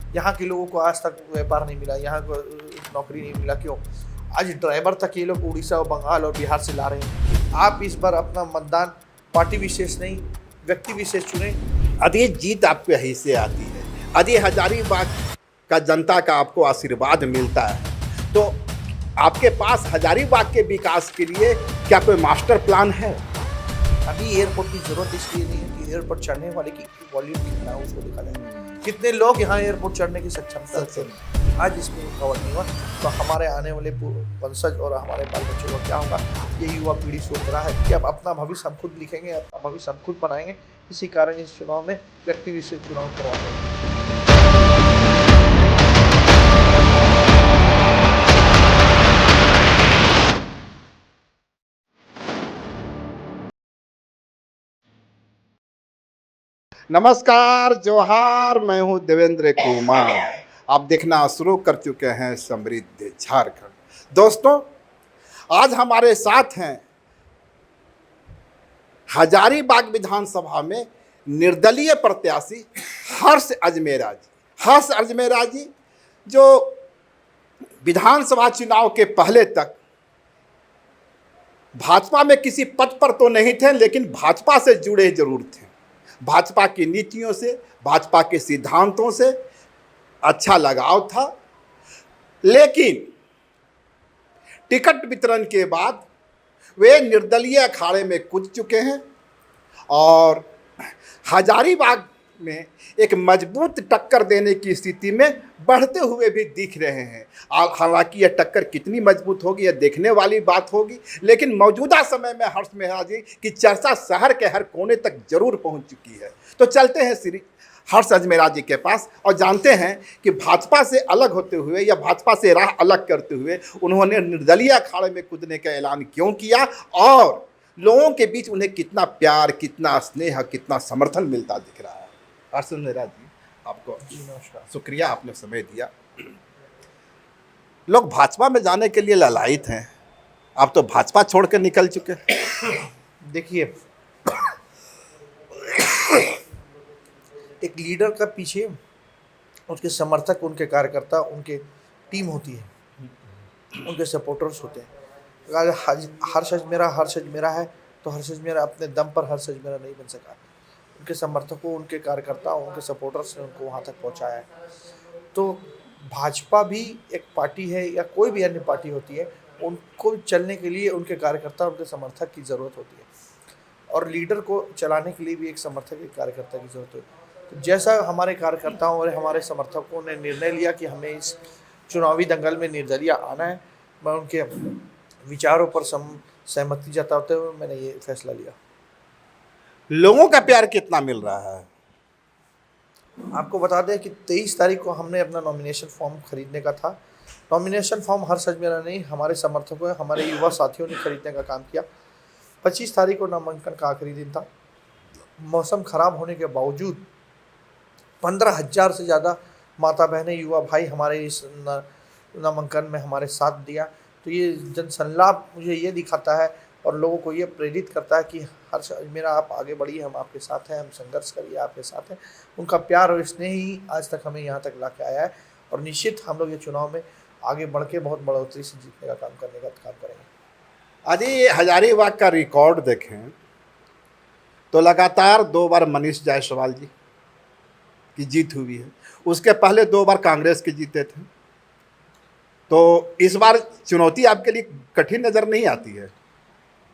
यहाँ के लोगों को आज तक व्यापार नहीं मिला, यहाँ को नौकरी नहीं मिला। क्यों? आज ड्राइवर तक ये लोग उड़ीसा और बंगाल और बिहार से ला रहे हैं। आप इस बार अपना मतदान पार्टी विशेष नहीं, व्यक्ति विशेष चुने। यदि जीत आपको यहीं से आती है, यदि हजारीबाग का जनता का आपको आशीर्वाद मिलता है, तो आपके पास हजारीबाग के विकास के लिए क्या कोई मास्टर प्लान है? अभी एयरपोर्ट की जरूरत इसलिए नहीं है कि एयरपोर्ट चढ़ने वाले की वॉल्यूम कितना है उसको देखा जाए, कितने लोग यहाँ एयरपोर्ट चढ़ने की सक्षमता रखते हैं। आज इसमें कवर नहीं हुआ तो हमारे आने वाले वंशज और हमारे बाल बच्चों का क्या होगा, ये युवा पीढ़ी सोच रहा है कि अब अपना भविष्य हम खुद लिखेंगे, अपना भविष्य हम खुद बनाएंगे। इसी कारण इस चुनाव में व्यक्ति विशेष चुनाव करवाते हैं। नमस्कार, जोहार, मैं हूं देवेंद्र कुमार। आप देखना शुरू कर चुके हैं समृद्ध झारखंड। दोस्तों, आज हमारे साथ हैं हजारीबाग विधानसभा में निर्दलीय प्रत्याशी हर्ष अजमेरा जी। हर्ष अजमेरा जी जो विधानसभा चुनाव के पहले तक भाजपा में किसी पद पर तो नहीं थे, लेकिन भाजपा से जुड़े जरूर थे। भाजपा की नीतियों से, भाजपा के सिद्धांतों से अच्छा लगाव था, लेकिन टिकट वितरण के बाद वे निर्दलीय अखाड़े में कूद चुके हैं और हजारीबाग में एक मजबूत टक्कर देने की स्थिति में बढ़ते हुए भी दिख रहे हैं। हालांकि यह टक्कर कितनी मजबूत होगी यह देखने वाली बात होगी, लेकिन मौजूदा समय में हर्ष मेहरा जी की चर्चा शहर के हर कोने तक जरूर पहुंच चुकी है। तो चलते हैं श्री हर्ष अजमेरा जी के पास और जानते हैं कि भाजपा से अलग होते हुए या भाजपा से राह अलग करते हुए उन्होंने निर्दलीय अखाड़े में कूदने का ऐलान क्यों किया और लोगों के बीच उन्हें कितना प्यार, कितना स्नेह, कितना समर्थन मिलता दिख रहा है। हर्ष अजमेरा जी, आपको नमस्कार, शुक्रिया, आपने समय दिया। लोग भाजपा में जाने के लिए ललायित हैं, आप तो भाजपा छोड़ कर निकल चुके। देखिए, एक लीडर का पीछे उसके समर्थक, उनके कार्यकर्ता, उनके टीम होती है, उनके सपोर्टर्स होते हैं। अगर हर्ष अजमेरा है तो हर्ष अजमेरा अपने दम पर हर्ष अजमेरा नहीं बन सका। उनके समर्थकों, उनके कार्यकर्ताओं, उनके सपोर्टर्स ने उनको वहाँ तक पहुँचाया है। तो भाजपा भी एक पार्टी है या कोई भी अन्य पार्टी होती है, उनको चलने के लिए उनके कार्यकर्ता, उनके समर्थक की ज़रूरत होती है और लीडर को चलाने के लिए भी एक समर्थक, एक कार्यकर्ता की ज़रूरत होती है। तो जैसा हमारे कार्यकर्ताओं और हमारे समर्थकों ने निर्णय लिया कि हमें इस चुनावी दंगल में निर्दलीय आना है, मैं उनके विचारों पर सहमति जताते हुए मैंने ये फैसला लिया। लोगों का प्यार कितना मिल रहा है? आपको बता दें कि 23 तारीख को हमने अपना नॉमिनेशन फॉर्म खरीदने का था। नॉमिनेशन फॉर्म हर्ष अजमेरा नहीं, हमारे समर्थकों, हमारे युवा साथियों ने खरीदने का काम किया। 25 तारीख को नामांकन का आखिरी दिन था। मौसम खराब होने के बावजूद 15,000 से ज़्यादा माता बहनें, युवा भाई हमारे इस नामांकन में हमारे साथ दिया। तो ये जनसंलाप मुझे ये दिखाता है और लोगों को ये प्रेरित करता है कि हर्ष अजमेरा, आप आगे बढ़िए, हम आपके साथ हैं, हम संघर्ष करिए, आपके साथ हैं। उनका प्यार और स्नेह ही आज तक हमें यहाँ तक ला के आया है और निश्चित हम लोग ये चुनाव में आगे बढ़ के बहुत बढ़ोतरी से जीतने का काम करेंगे। यदि हजारीबाग का रिकॉर्ड देखें तो लगातार 2 बार मनीष जायसवाल जी की जीत हुई है, उसके पहले 2 बार कांग्रेस के जीते थे। तो इस बार चुनौती आपके लिए कठिन नज़र नहीं आती है?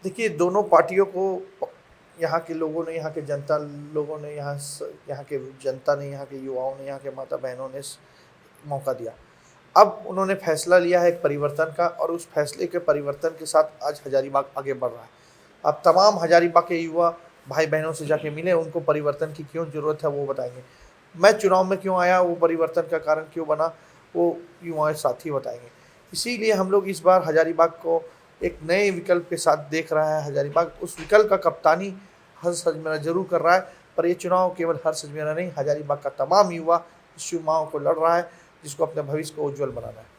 देखिए, दोनों पार्टियों को यहाँ के लोगों ने, यहाँ के जनता लोगों ने, यहाँ के जनता ने, यहाँ के युवाओं ने, यहाँ के माता बहनों ने मौका दिया। अब उन्होंने फैसला लिया है एक परिवर्तन का और उस फैसले के परिवर्तन के साथ आज हजारीबाग आगे बढ़ रहा है। अब तमाम हजारीबाग के युवा भाई बहनों से जाके मिले, उनको परिवर्तन की क्यों ज़रूरत है वो बताएंगे। मैं चुनाव में क्यों आया, वो परिवर्तन का कारण क्यों बना, वो युवा साथी बताएंगे। इसीलिए हम लोग इस बार हजारीबाग को एक नए विकल्प के साथ देख रहा है। हजारीबाग उस विकल्प का कप्तानी हर्ष अजमेरा जरूर कर रहा है, पर ये चुनाव केवल हर्ष अजमेरा नहीं, हजारीबाग का तमाम युवा इस चुनाव को लड़ रहा है, जिसको अपने भविष्य को उज्जवल बनाना है।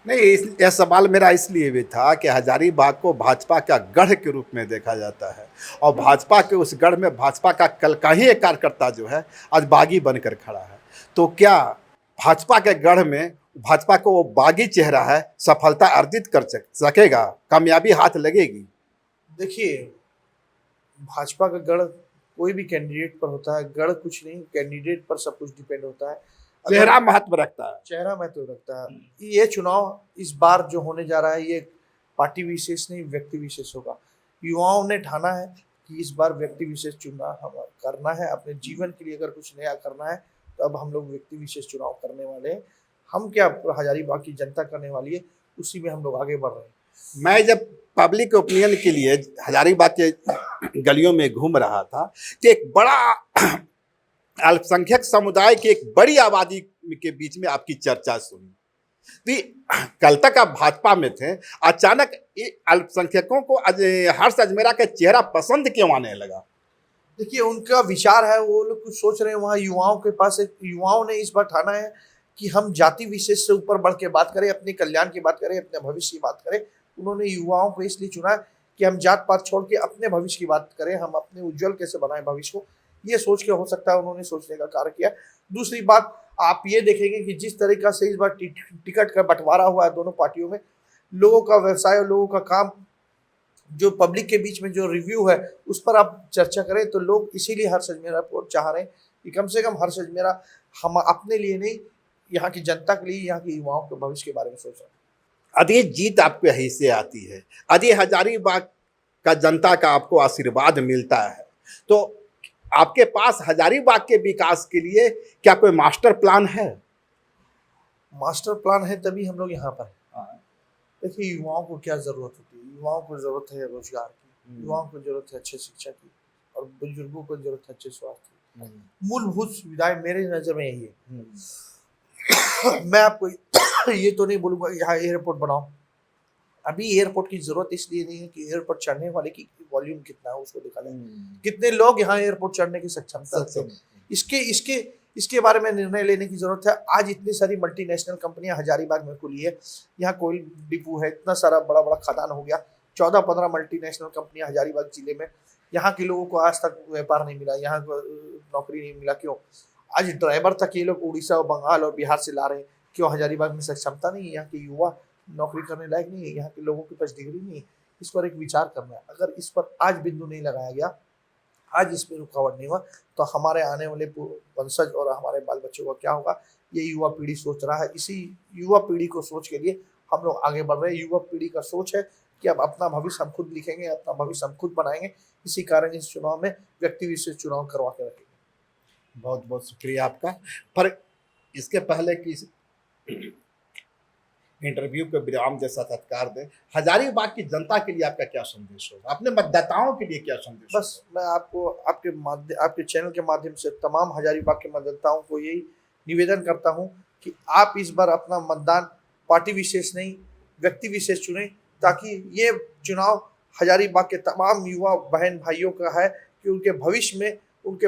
नहीं, यह सवाल मेरा इसलिए भी था कि हजारीबाग को भाजपा का गढ़ के रूप में देखा जाता है और भाजपा के उस गढ़ में भाजपा का कल का ही एक कार्यकर्ता जो है आज बागी बनकर खड़ा है। तो क्या भाजपा के गढ़ में भाजपा को वो बागी चेहरा है, सफलता अर्जित कर सकेगा, कामयाबी हाथ लगेगी? देखिए, भाजपा का गढ़ कोई भी कैंडिडेट पर होता है, गढ़ कुछ नहीं, कैंडिडेट पर सब कुछ डिपेंड होता है। चेहरा महत्व रखता है। चेहरा महत्व रखता है। ये चुनाव इस बार जो होने जा रहा है, ये पार्टी विशेष नहीं, व्यक्ति विशेष होगा। युवाओं ने ठाना है कि इस बार व्यक्ति विशेष चुनाव करना है। अपने जीवन के लिए अगर कुछ नया करना है तो अब हम लोग व्यक्ति विशेष चुनाव करने वाले हैं। हम क्या, हजारीबाग की जनता करने वाली है, उसी में हम लोग आगे बढ़ रहे हैं। मैं जब पब्लिक ओपिनियन के लिए हजारीबाग के गलियों में घूम रहा था कि एक बड़ा अल्पसंख्यक समुदाय की एक बड़ी आबादी के बीच में आपकी चर्चा सुनी। तो कल तक आप भाजपा में थे, अचानक अल्पसंख्यकों को हर्ष अजमेरा का चेहरा पसंद क्यों आने लगा? देखिए, उनका विचार है, वो लोग कुछ सोच रहे हैं। वहाँ युवाओं के पास युवाओं ने इस बार ठाना है कि हम जाति विशेष से ऊपर बढ़ के बात करें, अपने कल्याण की बात करें, अपने भविष्य की बात करें। उन्होंने युवाओं को इसलिए चुना कि हम जात पात छोड़ के अपने भविष्य की बात करें, हम अपने उज्जवल कैसे बनाएं भविष्य को। ये सोच के हो सकता है उन्होंने सोचने का कार्य किया। दूसरी बात, आप ये देखेंगे कि जिस तरीका से इस बार टिकट का बंटवारा हुआ है दोनों पार्टियों में, लोगों का व्यवसाय और लोगों का काम, जो पब्लिक के बीच में जो रिव्यू है, उस पर आप चर्चा करें तो लोग इसीलिए हर्ष अजमेरा को चाह रहे हैं कि कम से कम हर्ष अजमेरा हम अपने लिए नहीं, यहाँ की जनता के लिए, यहाँ के युवाओं के भविष्य के बारे में सोच रहे हैं। यदि जीत आपके यहीं से आती है, यदि हजारीबाग का जनता का आपको आशीर्वाद मिलता है, तो आपके पास हजारीबाग के विकास के लिए क्या कोई मास्टर प्लान है? मास्टर प्लान है तभी हम लोग यहाँ पर हैं। देखिए, युवाओं को क्या जरूरत होती है? युवाओं को जरूरत है रोजगार की, युवाओं को जरूरत है अच्छी शिक्षा की, और बुजुर्गों को जरूरत है अच्छे स्वास्थ्य की। मूलभूत सुविधाएं मेरे नजर में यही है। मैं आपको ये तो नहीं बोलूंगा यहाँ एयरपोर्ट बनाओ। अभी एयरपोर्ट की जरूरत इसलिए नहीं है कि एयरपोर्ट चढ़ने वाले की वॉल्यूम कितना है उसको दिखा दें, कितने लोग यहाँ एयरपोर्ट चढ़ने की सक्षमता रखते हैं, इसके बारे में निर्णय लेने की जरूरत है। आज इतनी सारी मल्टीनेशनल कंपनियां हजारीबाग में खुली है, यहाँ कोयल डिपो है, इतना सारा बड़ा बड़ा खदान हो गया, 14-15 मल्टीनेशनल कंपनियां हजारीबाग जिले में। यहाँ के लोगों को आज तक व्यापार नहीं मिला, यहाँ नौकरी नहीं मिला। क्यों? आज ड्राइवर तक ये लोग उड़ीसा और बंगाल और बिहार से ला रहे हैं। क्यों? हजारीबाग में सक्षमता नहीं है, यहाँ के युवा नौकरी करने लायक नहीं है, यहाँ के लोगों के पास डिग्री नहीं है। इस पर एक विचार करना है। अगर इस पर आज बिंदु नहीं लगाया गया, आज इस पर रुकावट नहीं हुआ, तो हमारे आने वाले वंशज और हमारे बाल बच्चों का क्या होगा, ये युवा पीढ़ी सोच रहा है। इसी युवा पीढ़ी को सोच के लिए हम लोग आगे बढ़ रहे हैं। युवा पीढ़ी का सोच है कि अब अपना भविष्य हम खुद लिखेंगे, अपना भविष्य हम खुद बनाएंगे। इसी कारण इस चुनाव में व्यक्ति विशेष चुनाव करवा के रखेंगे। बहुत बहुत शुक्रिया आपका। पर इसके पहले कि इंटरव्यू को विराम जैसा सत्कार दें, हजारीबाग की जनता के लिए आपका क्या संदेश होगा? अपने मतदाताओं के लिए क्या संदेश? बस मैं आपको आपके चैनल के माध्यम से तमाम हजारीबाग के मतदाताओं को यही निवेदन करता हूं कि आप इस बार अपना मतदान पार्टी विशेष नहीं, व्यक्ति विशेष चुनें, ताकि ये चुनाव हजारीबाग के तमाम युवा बहन भाइयों का है कि उनके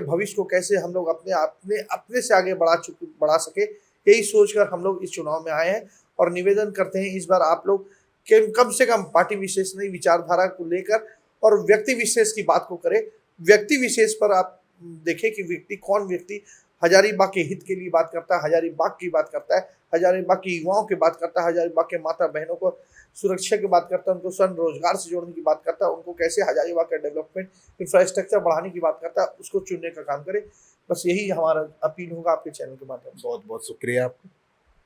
भविष्य को कैसे हम लोग अपने से आगे बढ़ा सके। यही सोचकर हम लोग इस चुनाव में आए हैं और निवेदन करते हैं इस बार आप लोग कम से कम पार्टी विशेष नहीं, विचारधारा को लेकर और व्यक्ति विशेष की बात को करें। व्यक्ति विशेष पर आप देखें कि कौन व्यक्ति हजारीबाग के हित के लिए बात करता है, हजारीबाग की बात करता है, हजारीबाग के युवाओं की बात करता है, हजारीबाग के माता बहनों को सुरक्षा की बात करता है, उनको स्वयं रोजगार से जोड़ने की बात करता है, उनको कैसे हजारीबाग का डेवलपमेंट इंफ्रास्ट्रक्चर बढ़ाने की बात करता है, उसको चुनने का काम करे। बस यही हमारा अपील होगा आपके चैनल के माध्यम से। बहुत बहुत शुक्रिया आपका।